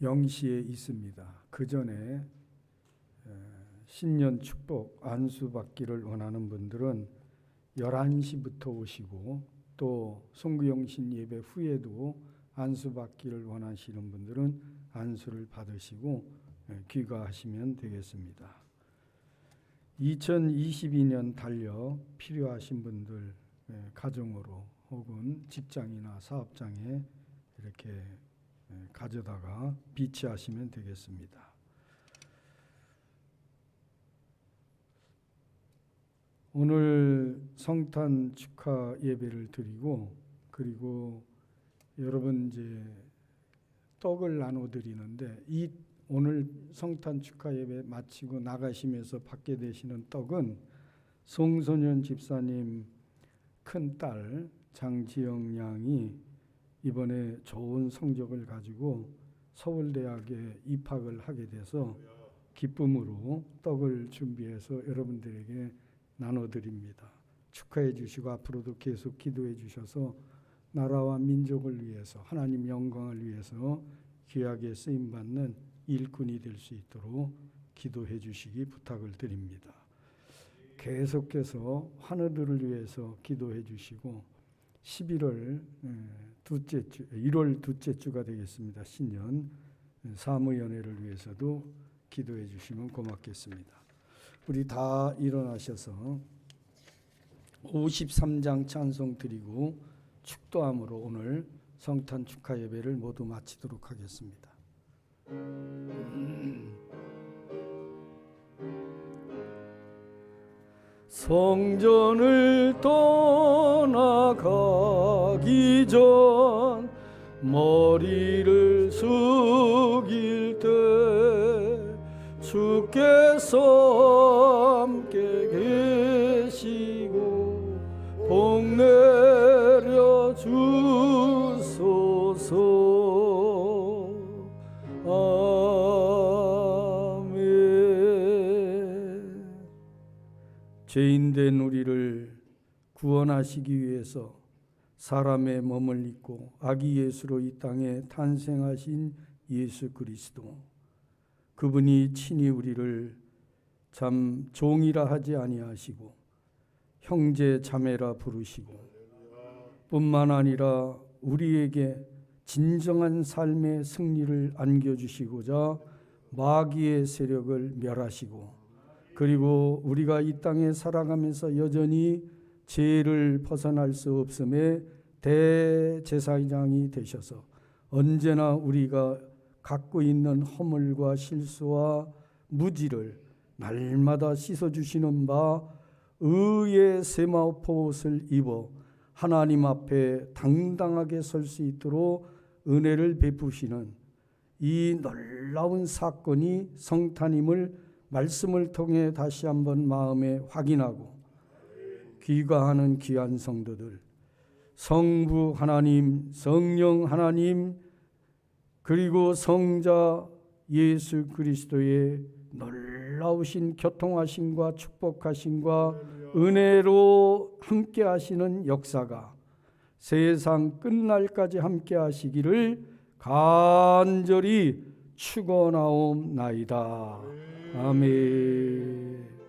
0시에 있습니다. 그 전에 신년 축복 안수 받기를 원하는 분들은 11시부터 오시고 또 송구 영신 예배 후에도 안수 받기를 원하시는 분들은 안수를 받으시고 귀가하시면 되겠습니다. 2022년 달력 필요하신 분들 가정으로 혹은 직장이나 사업장에 이렇게 가져다가 비치하시면 되겠습니다. 오늘 성탄 축하 예배를 드리고 그리고 여러분 이제 떡을 나눠 드리는데 이 오늘 성탄 축하 예배 마치고 나가시면서 받게 되시는 떡은 송소년 집사님 큰딸 장지영 양이 이번에 좋은 성적을 가지고 서울대학에 입학을 하게 돼서 기쁨으로 떡을 준비해서 여러분들에게 나눠드립니다. 축하해 주시고 앞으로도 계속 기도해 주셔서 나라와 민족을 위해서 하나님 영광을 위해서 귀하게 쓰임받는 일꾼이 될 수 있도록 기도해 주시기 부탁을 드립니다. 계속해서 환우들을 위해서 기도해 주시고 1월 둘째 주가 되겠습니다. 신년 사무연회를 위해서도 기도해 주시면 고맙겠습니다. 우리 다 일어나셔서 53장 찬송 드리고 축도함으로 오늘 성탄 축하 예배를 모두 마치도록 하겠습니다. 성전을 떠나가기 전 머리를 숙일 때 주께서 함께 계시고 복 내려 주소서. 아멘. 죄인된 우리를 구원하시기 위해서 사람의 몸을 입고 아기 예수로 이 땅에 탄생하신 예수 그리스도, 그분이 친히 우리를 참 종이라 하지 아니하시고 형제 자매라 부르시고 뿐만 아니라 우리에게 진정한 삶의 승리를 안겨주시고자 마귀의 세력을 멸하시고 그리고 우리가 이 땅에 살아가면서 여전히 죄를 벗어날 수 없음에 대제사장이 되셔서 언제나 우리가 갖고 있는 허물과 실수와 무지를 날마다 씻어주시는 바 의의 세마포옷을 입어 하나님 앞에 당당하게 설 수 있도록 은혜를 베푸시는 이 놀라운 사건이 성탄임을 말씀을 통해 다시 한번 마음에 확인하고 귀가하는 귀한 성도들, 성부 하나님, 성령 하나님, 그리고 성자 예수 그리스도의 놀라우신 교통하심과 축복하심과 은혜로 함께 하시는 역사가 세상 끝날까지 함께 하시기를 간절히 축원하옵나이다. 아멘.